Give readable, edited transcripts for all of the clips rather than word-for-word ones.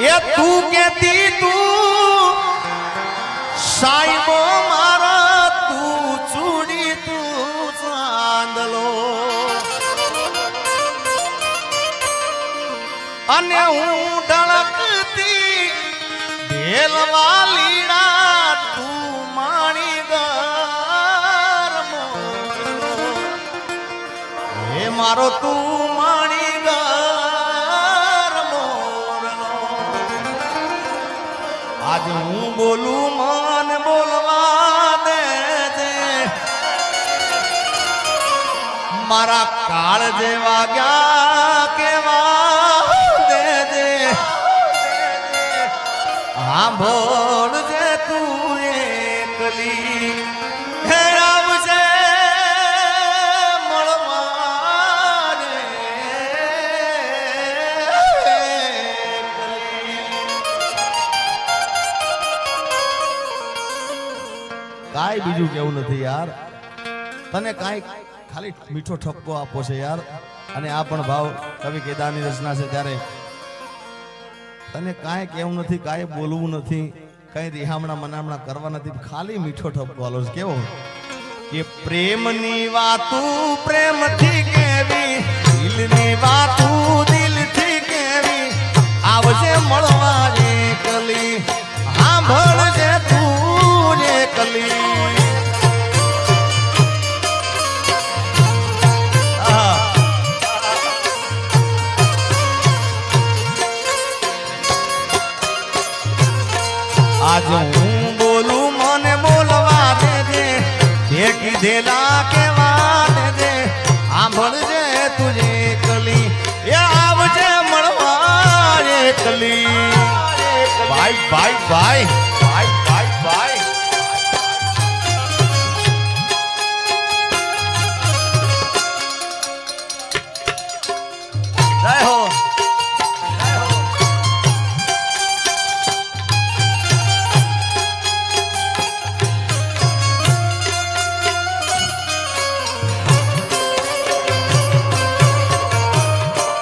ये तू कहती तू साईबो मारा तू चूड़ी तू चांदलो अन्य हूँ ढळकती ढेलवालीड़ा तू माणी गरमो हे मारो तू माणी आज हूँ बोलू मान बोलवा दे जे मारा काल जेवा गया केवा दे जे हाँ बोल जे तू एकली हे आवजे મળવા કાઈ બીજું કેવું નથી યાર તને કાઈ ખાલી મીઠો ઠપકો આપો છે યાર અને આ પણ ભાવ કવિ કેદારની રચના છે ત્યારે તને કાઈ કેવું નથી કાઈ બોલવું નથી કઈ રિહામણા મનામણા કરવા નથી ખાલી મીઠો ઠપકો આલો છે કેવો કે પ્રેમની વાતું પ્રેમથી કેવી દિલની વાતું દિલથી કેવી આવજે મળવા એકલી સાંભળજે તું એકલી आज हूँ बोलू मने बोलवा दे दे देखी देला के वादे दे आंभल जे तुझे कली या आवजे मळवा एकली bye bye bye bye bye bye जय हो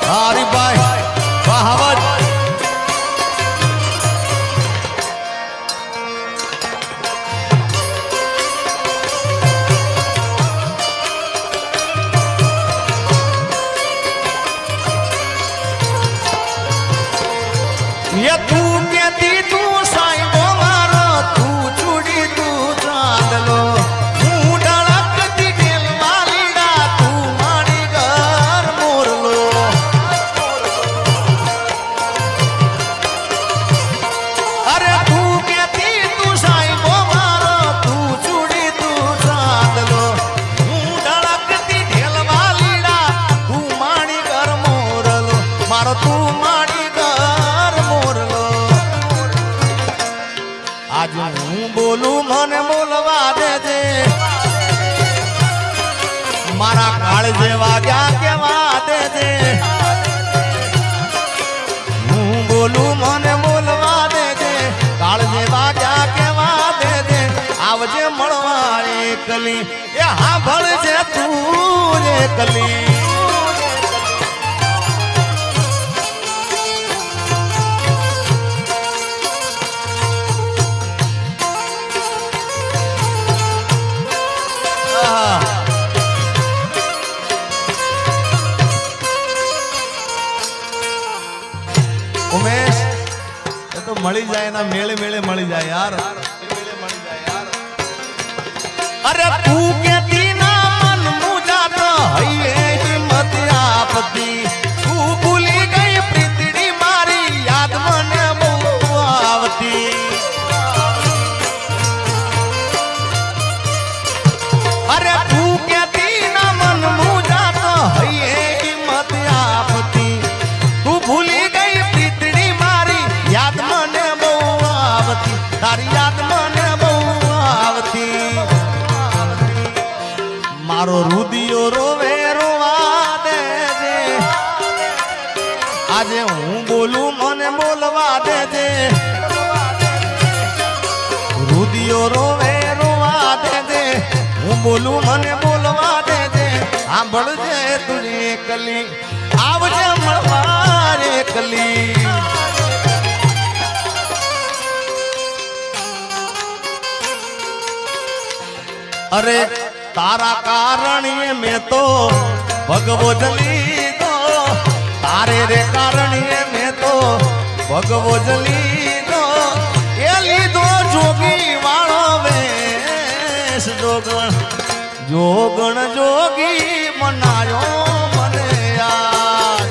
हरिभाई बहावत ये तू कहती तू साईबो मारो तू चूड़ी तू चांदलो आज हूँ बोलू मने बोलवा दे दे मारा काल जेवा गया केवा दे दे हूँ बोलू मने बोलवा दे दे काल जेवा गया केवा दे दे आवजे मळवा एकली ए हाँ भळजे तू एकली उमेश ये तो मળી जाए ना मेले मेले मળી जाए यार अरे तू कहती ना मन मुझा तो है हिम्मत आपती तू भूली गई प्रीतड़ी मारी याद मने बहु आवती अरे तू कहती ना मन मुझा तो है हिम्मत आपती तू भूली गई प्रीतड़ी मारी याद मने बहु आवती तारी याद मने बहु आवती मारो रुदियो रोवे रोवा दे दे आज हूँ बोलू मने बोलवा दे दे रुदियो रोवे रोवा दे दे हूँ बोलू मने बोलवा दे दे सांभळ जे तुझे कली आवजे मळवा एकली अरे तारा कारण ये मैं तो भगवो जली दो तारे रे कारण ये मैं तो भगवो जली दो ये लीधो जोगी वाळो वेश जोगण जोगी मनायो मने यार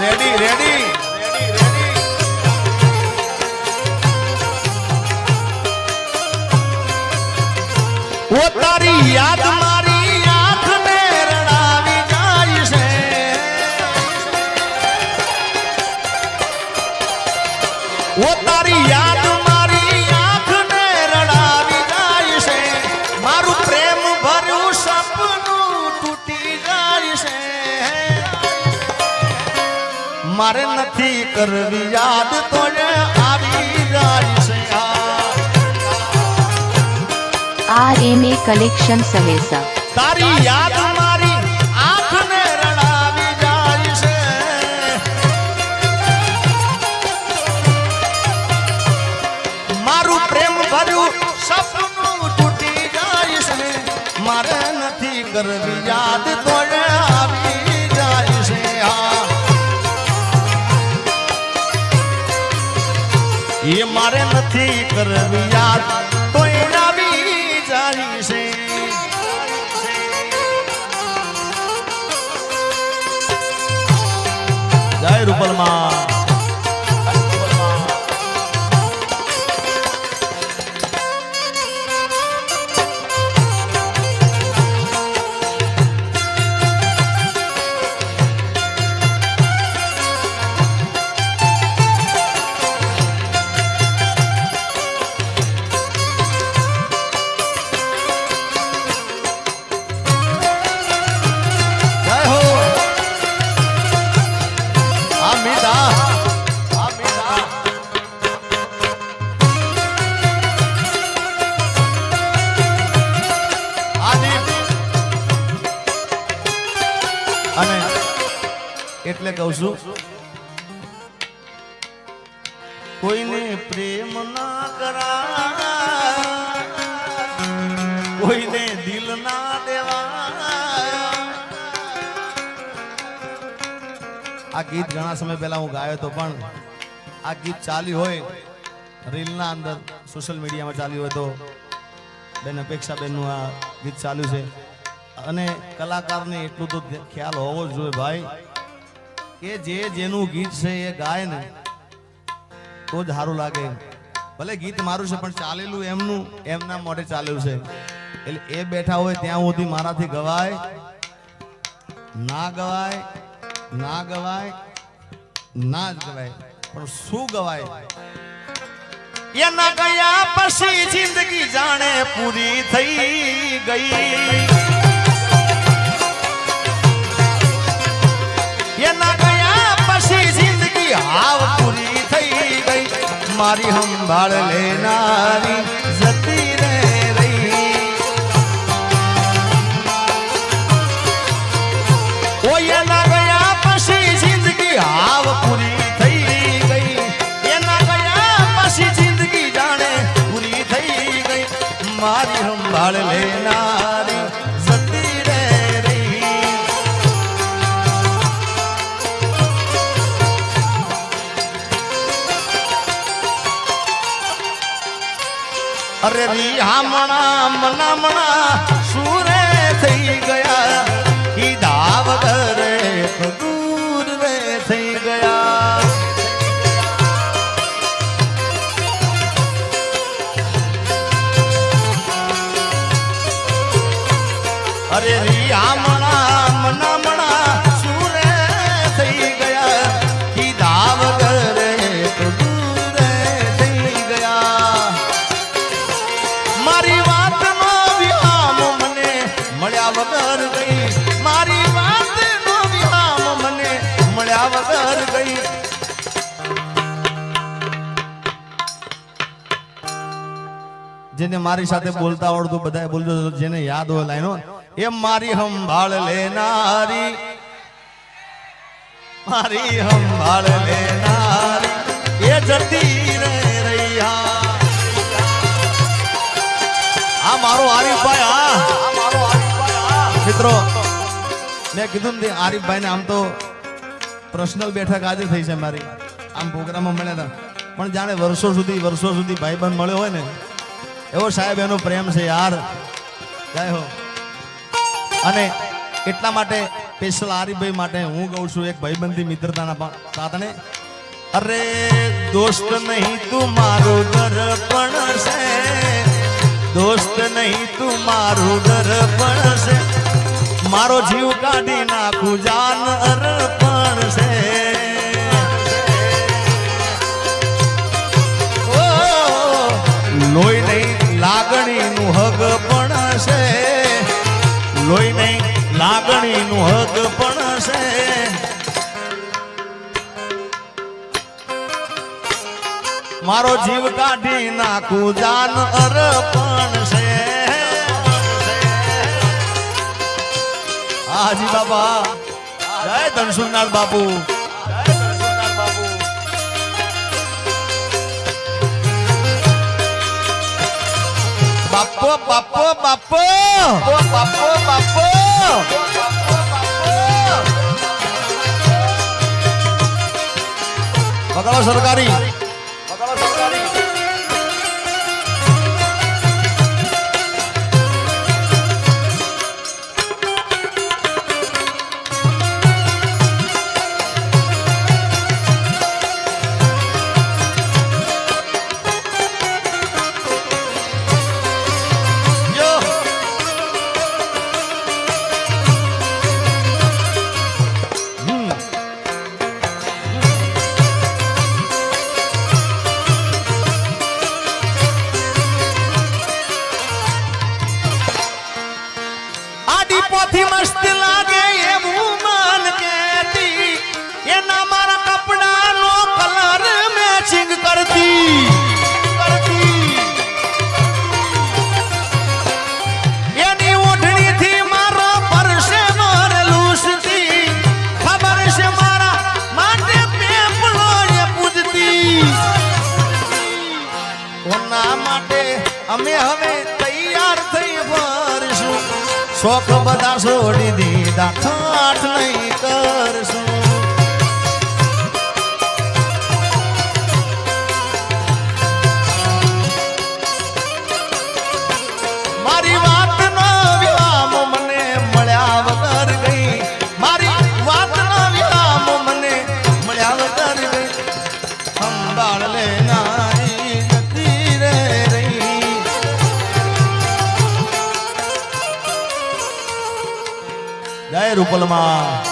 रेडी रेडी वो तारी याद मारी आंख में रड़ावी जाई से वो तारी याद मारी आंख में रड़ावी जाई से मारू प्रेम भरू सपनू टूटी जाई से मारे नथी करवी याद तोड़े आवी जाई से RMA कलेक्शन सहेसा तारी याद मारी आंख ने रड़ावी जाई से मारू प्रेम भरू सपनू टूटी जाई से मारे नथी करवी याद तोड़े आवी जाई से ये मारे नथी करवी याद तोड़े आवी जाई से जय रूपल मां એટલે કહું છું કોઈને પ્રેમ ના કરા કોઈને દિલ ના દેવા આ ગીત ઘણા સમય પહેલા હું ગાયો તો પણ આ ગીત ચાલ્યું હોય રીલના અંદર સોશિયલ મીડિયામાં ચાલ્યું હોય તો બેન અપેક્ષા બેનનું આ ગીત ચાલ્યું છે અને કલાકારને એટલું તો ખ્યાલ હોવો જ જોઈએ ભાઈ કે જે જેનું ગીત છે એ ગાય ને તો જ સારું લાગે ભલે ગીત મારું છે પણ ચાલેલું એમનું એમના મોઢે ચાલેલું છે એટલે એ બેઠા હોય ત્યાં સુધી મારાથી ગવાય ના ગવાય ના ગવાય ના જ ગવાય પણ શું ગવાય એના ગયા પછી જિંદગી જાણે પૂરી થઈ ગઈ એના ગયા પછી જિંદગી હાવ પૂરી થઈ ગઈ મારી સંભાળ લેનારી જતી રે રહી ઓ એના ગયા પછી જિંદગી હાવ પૂરી થઈ ગઈ એના ગયા પછી જિંદગી જાણે પૂરી થઈ ગઈ મારી સંભાળ લેનારી જતી રે अरे रिहामणा मनामणा सूरे थई गया कीधा वगर दूर रे थई गया अरे रिहामणा मनामणा सूरे थई गया कीधा वगर दूर रे थई गया मारी વાત નો વિહામ મને મળ્યા વગર ગઈ જેને મારી સાથે બોલતા આવડતું બધાએ બોલજો, જેને યાદ હોય લાઈનો, એ મારી સંભાળ લેનારી, મારી સંભાળ લેનારી એ જતી રે રૈયા. આ મારો આરીફભાઈ, હા મિત્રો, મેં કીધું ને આરીફભાઈ ને આમ તો પર્સનલ બેઠક આજે થઈ છે મારી, આમ પ્રોગ્રામમાં મળ્યા હતા, પણ જાણે વર્ષો સુધી ભાઈબંધ મળ્યો હોય ને એવો સાહેબ એનો પ્રેમ છે યાર. જય હો. અને એટલા માટે સ્પેશિયલ આરીફભાઈ માટે હું કહું છું એક ભાઈબંધી મિત્રતાના તાતણે, અરે દોસ્ત નહીં તું મારું દર્પણ છે, દોસ્ત નહીં તું મારું દર્પણ છે, મારો જીવ કાઢી નાખું જાન અર્પણ છે. લોહી નહીં લાગણીનું હગ પણ છે, લોહી નહીં લાગણીનું હગ પણ છે. મારો જીવ કાઢી નાખું જાન અર્પણ છે. હાજી બાબા, જય ધનસુરનાથ બાપુ. બાપો બાપો બાપો બાપો બાપો વગાડો સરકારી. પોથી મસ્ત લાગે એવું મન કેતી, એના મારા કપડાનો કલર મેચિંગ કરતી, એની ઓઢણીથી મારો પરસે ભરેલું, ખબર છે મારા માટે પેપલો એ પૂજતી. કોના માટે અમે હવે તૈયાર થઈ ફરશું, શોખ બધા છોડી દીધા, ઠાઠ નહીં કરશું. મારી વાતનો વિરામ મને મળ્યા વગર ગઈ, મારી વાતનો વિરામ મને મળ્યા વગર ગઈ. સંભાળ લેનારી જતી રે રહી. જય રૂપલમાં.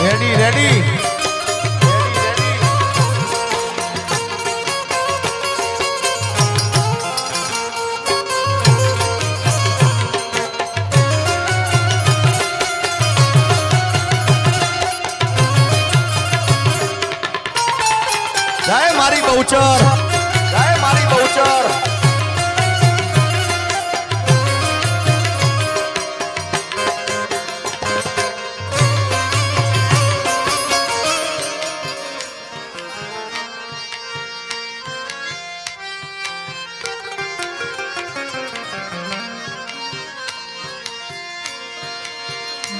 Ready ready. જય મારી બહુચર, જય મારી બહુચર.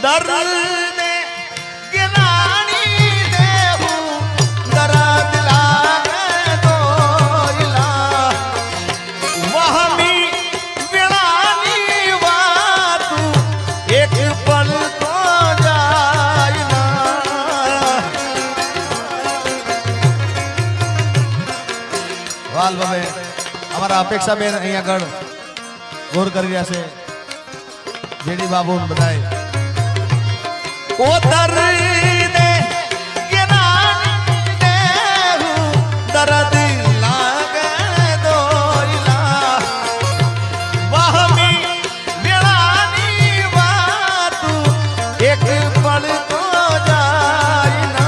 દર્દ ગિરાણી દેવું દર્દ લાગે તો ઇલા, વહમી વિણાની વાતું એક પલ તો જાય ના. વાલ બાબે અમારા અપેક્ષાબેન અહીંયા આગળ ગોર કરી રહ્યા છે, જેડી બાબુ બધાય. ઓ દર્દ ગિરાણી दर्द लागे दोइला वहमी वेळानी वातू एक पल तो जाय ना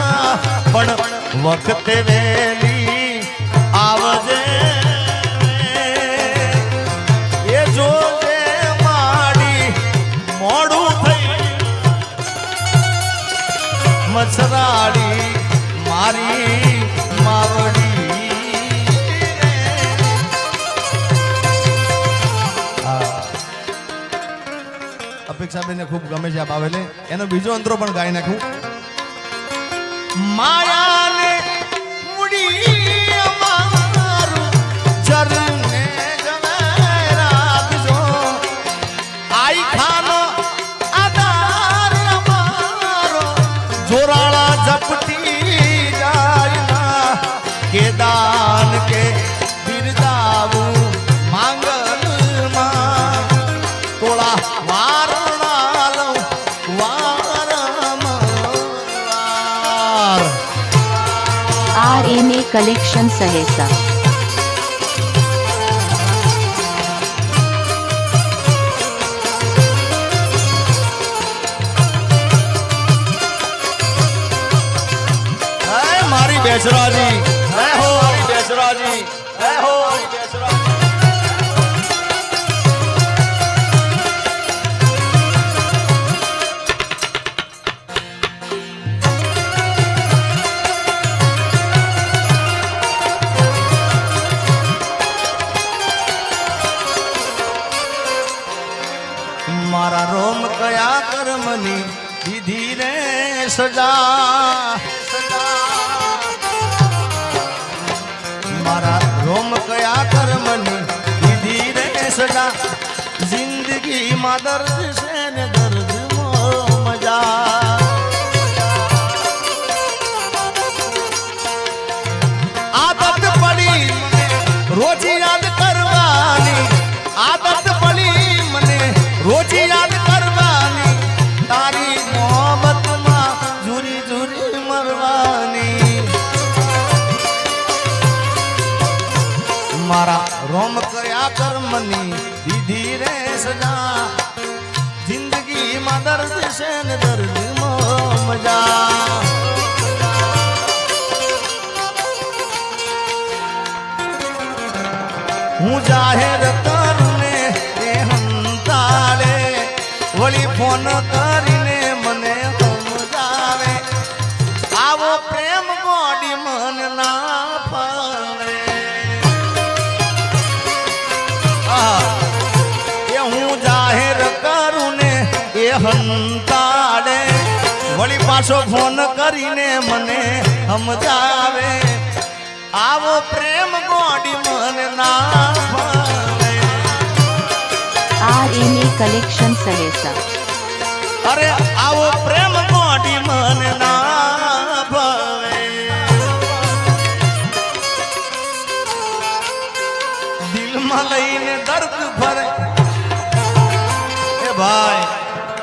पण वखते वेली आवजे ए जोजे माडी मोडू થઈ मछराड़ी मारी मावड़ी अपेक्षा बेने खूब गमे છે આ બાવેલે એનો બીજો અંતરો પણ ગાઈ નાખું माया ने मुड़ी अमारू चरने जवेरात जो आई खानो आधार अमारो जोराला झपटी जायना के दान के बिरदाऊ मांगल मां तोड़ा वारणा लो RMA कलेक्शन सहेसा मारी बेसराजी जय हो मारी बेसराजी जय हो मारी बेसराजी मारा रोम कया कर्मनी दीदी रे सजा मारा रोम कया कर्मनी दीदी रे सजा जिंदगी मा दर्द से ने दर्द मो मजा आदत पड़ी मने रोज याद करवानी आदत पड़ी मने रोज याद करवानी तारी मोहब्बत मां झूरी झूरी मरवानी मारा रोम कया कर्मनी दीदी रे सजा जिंदगी मां दर्द से न दर्द मो मजा हूँ जाहिर करूने ए हंताले वली फोन करीने मने समजावे आवो प्रेम गोडी मन ना पावे ए हूँ जाहिर करूने ए हंताले वली पाछो फोन करीने मने समजावे आवो प्रेम गोडी मन ना पावे RMA कलेक्शन सहेसा अरे आवो प्रेम गोडी मन ना पावे दिल में लईने दर्द भरे ए भाई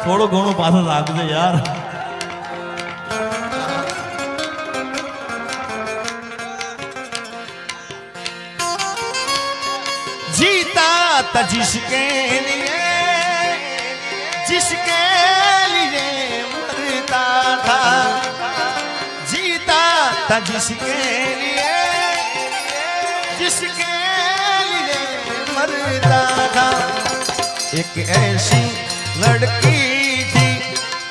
थोड़ो घणो पाछो लागजे यार जीता था जिसके लिए मरता था जीता था जिसके लिए मरता था एक ऐसी लड़की थी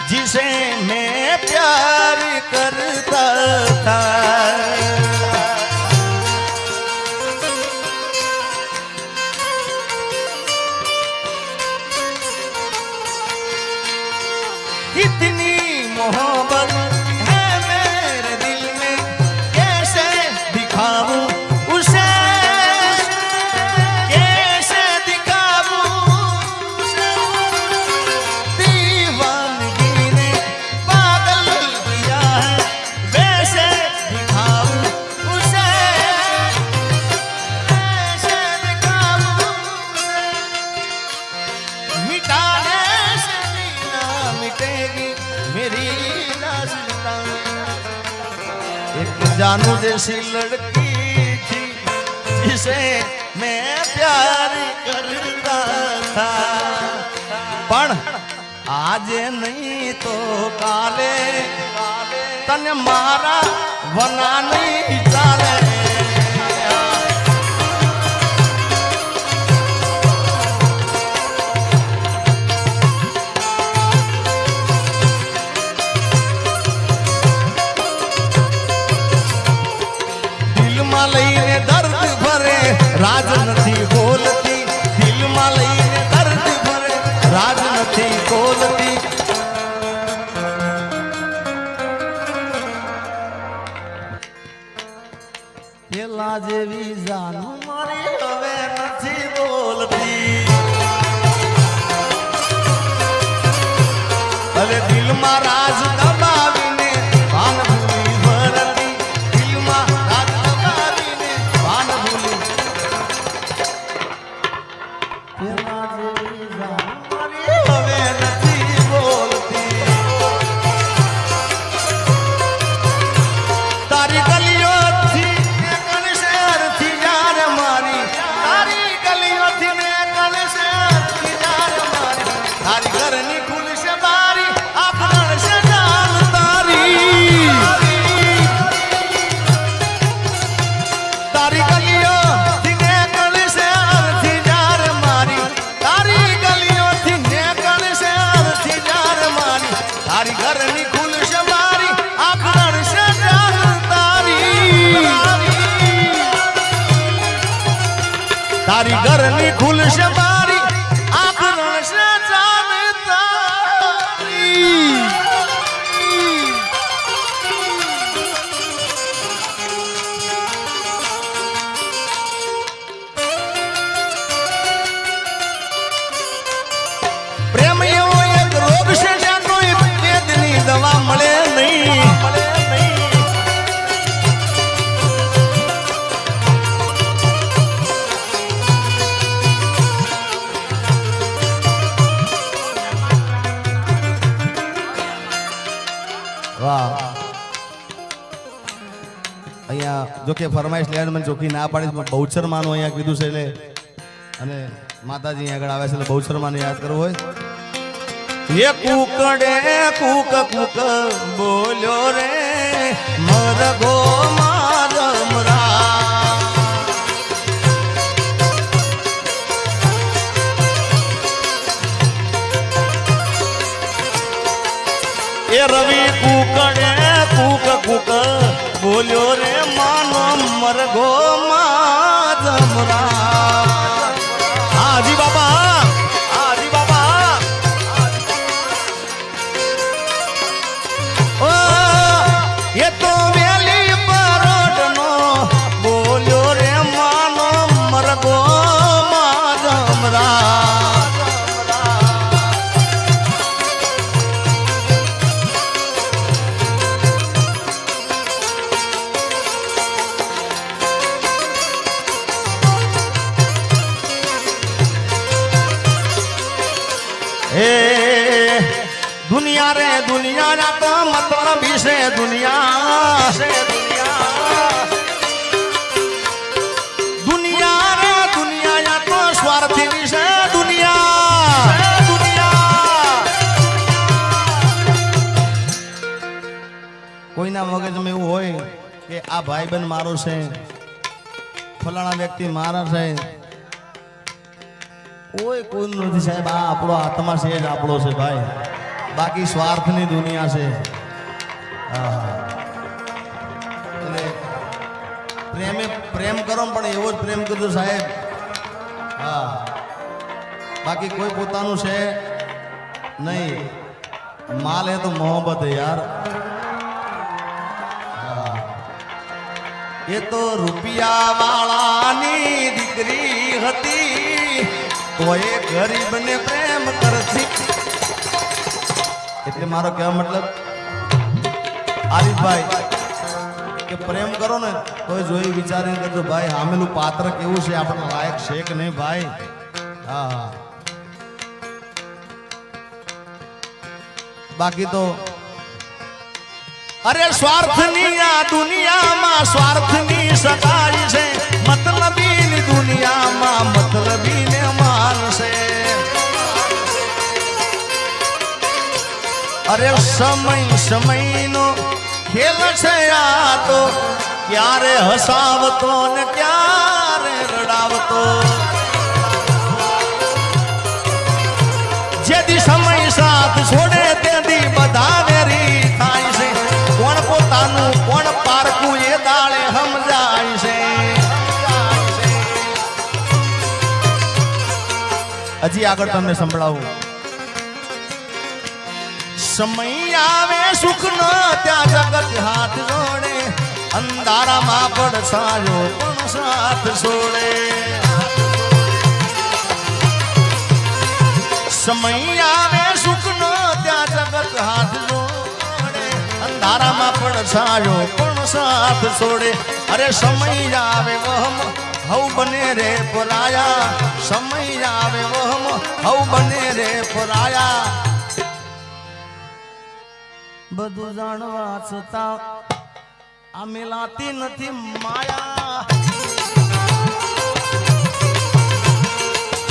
जिसे मैं प्यार करता था कितनी मोहब्बत है मेरे दिल में कैसे दिखाऊं उसे कैसे दिखाऊं उसे दीवानगी ने पागल किया है वैसे दिखाऊं उसे कैसे दिखाऊं उसे मिटाने से ना मिटेगी मेरी दास्तां एक जानू जैसी लड़की से मैं प्यार करता था पण आज नहीं तो काले तने मारा वना नहीं चाले લઈને દર્દ ભરે રાજ નથી બોલતી દિલમાં લઈને દર્દ ભરે રાજ નથી બોલતી પેલા જેવી જાનું મારી હવે નથી બોલતી હવે દિલમાં રાજ દબાવીને ભાન ભૂલી ભરતી દિલમાં રાજ દબાવીને ભાન ભૂલી પેલા જેવી જાનું મારી હવે નથી બોલતી તારી ગલીઓથી ને કણ શહેરથી યાર મારી તારી ગલીઓથી ને કણ શહેરથી યાર મારી તારી ઘરની ખુલશે બારી આપણ છે જાન તારી તારી ગલીઓથી ને કણ શહેરથી યાર મારી તારી ગલીઓથી ને કણ શહેરથી યાર મારી તારી ઘરની ખુલશે બારી આપણ છે જાન તારી તારી ઘરની ખુલશે બારી આપણ છે જાન તારી પ્રેમ એવો એક રોગ છે જ્યાં કોઈ વેદની દવા મળે નહીં વાહ અહીંયા જો કે ફરમાઈશ લેવાનું મને ચોખ્ખી ના પાડીશ બહુચર માનું અહીંયા કીધું છે એટલે અને માતાજી આગળ આવે છે એટલે બહુચર માને યાદ કરવું હોય એ કુકડે કુક કુક બોલ્યો રે મરગો મારમરા એ રવિ કુકડે કુક કુક બોલ્યો રે માનો મરગો મારમરા હાજી બાબા હાજી બાબા ઓ એ તો વેલી પરોડનો બોલ્યો રે માનો મરગો મારમરા दुनिया रे दुनिया ना तो मतलब से दुनिया दुनिया रे दुनिया या तो स्वार्थी विषय दुनिया કોઈના મગજમાં એવું હોય કે આ ભાઈબંધ મારો છે ફલાણા વ્યક્તિ મારા છે કોઈ નથી સાહેબ આ આપણો આત્મા છે જ આપણો છે ભાઈ બાકી સ્વાર્થની દુનિયા છે એટલે પ્રેમ કરો પણ એવો જ પ્રેમ કરજો સાહેબ હા બાકી કોઈ પોતાનું છે નહીં માલ હે તો મોહબ્બત હે યાર એ તો રૂપિયા વાળાની દીકરી હતી કોઈ ગરીબને પ્રેમ કરતી એટલે મારો કહેવા મતલબ આરીફભાઈ કે પ્રેમ કરો ને તો જોઈ વિચારીને કરજો ભાઈ સામેલું પાત્ર કેવું છે આપણને લાયક છે કે નહીં ભાઈ હા બાકી તો અરે સ્વાર્થની આ દુનિયામાં સ્વાર્થની સગાઈ છે મતલબીની દુનિયામાં મતલબીને માનશે. અરે સમયનો ખેલ છે આ તો, ક્યારે હસાવતો ને ક્યારે રડાવતો. જેથી સમય સાથ છોડે તેથી બધા વેરી થાય છે. કોણ પોતાનું કોણ પારકું એ દાળે સમજાય છે. હજી આગળ તમને સંભળાવું. સમય આવે સુખ નો ત્યાં જગત હાથ જોડે, અંધારામાં પડછાયો પણ સાથ છોડે. સમય આવે સુખ નો ત્યાં જગત હાથ જોડે, અંધારામાં પડછાયો પણ સાથ છોડે. અરે સમય આવે વહમ હવ બને રે પરાયા, સમય આવે વહમ હવ બને રે પરાયા. બધું જાણવા છતાં આ મિલાતી નથી માયા.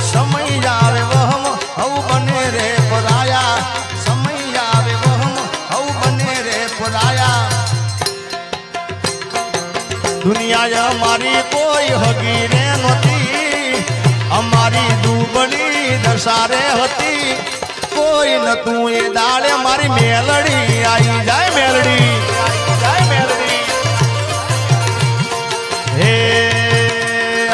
સમય આવે વહમ હવ બને રે પરાયા, સમય આવે વહમ હવ બને રે પરાયા. દુનિયા અમારી કોઈ હગી રે નહોતી, અમારી દુબળી દશારે હતી. કોઈ નતું એ દાડે મારી મેલડી આવી જાય. મેલડી જાય મેલડી. હે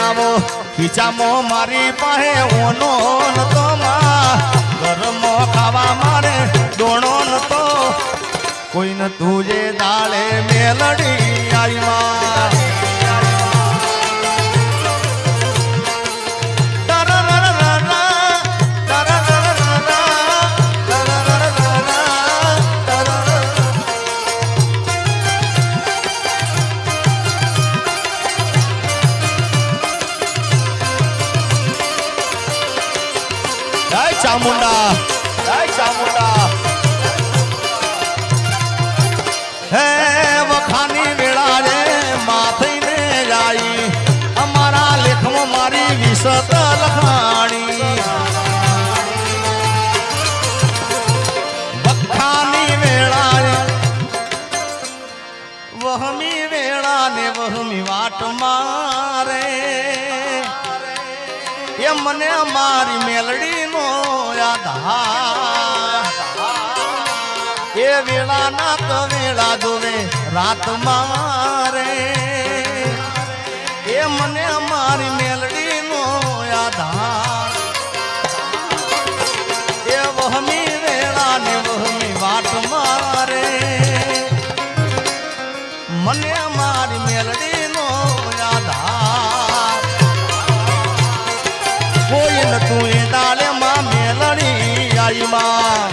આવો ખીચામાં મારી પાસે ઓનો નતો, માં ઘરમાં ખાવા મારે દોણો નતો. કોઈ નતું એ દાડે મેલડી આવી માં. ચામુંડા જય ચામુંડા. હે વખાની વેળા રે માથઈને જાય, અમારા લેખમાં મારી વિસત લખાણી. વખાની વેળા રે વહમી વેળા ને વહમી વાટ મારે. એ મને મારી મેલડી નો યાદ. એ વેળા ના કવેળા જોવે રાત મારે. એ મને મારી મેલડી નો યાદ. એ વહમી વેળા ને વહમી વાટ મારે. મને મારી મેલડી નો યાદ. કોઈ નતું એ દાડે માં મેલડી આવી માં.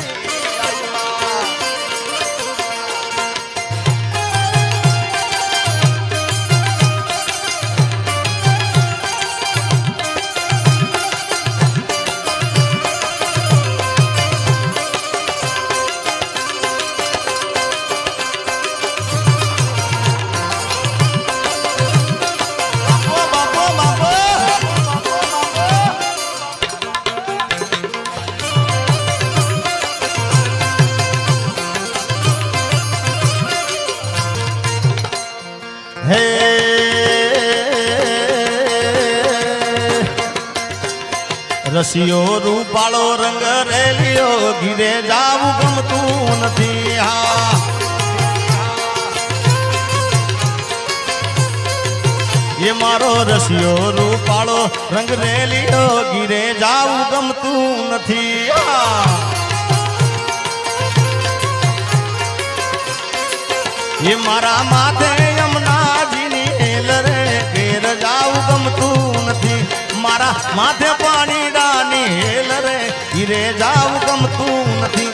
હે રસિયો રૂપાળો રંગ રેલિયો, ઘીરે જાવું ગમતું નથી. હા એ મારો રસિયો રૂપાળો રંગ રેલિયો, ઘીરે જાવું ગમતું નથી. એ મારા માથે યમુનાજીની હેલ રે, ઘેર જાવું ગમતું નથી. મારા માથે પાણી ડાની હેલ રે, ઘીરે જાવું ગમતું નથી.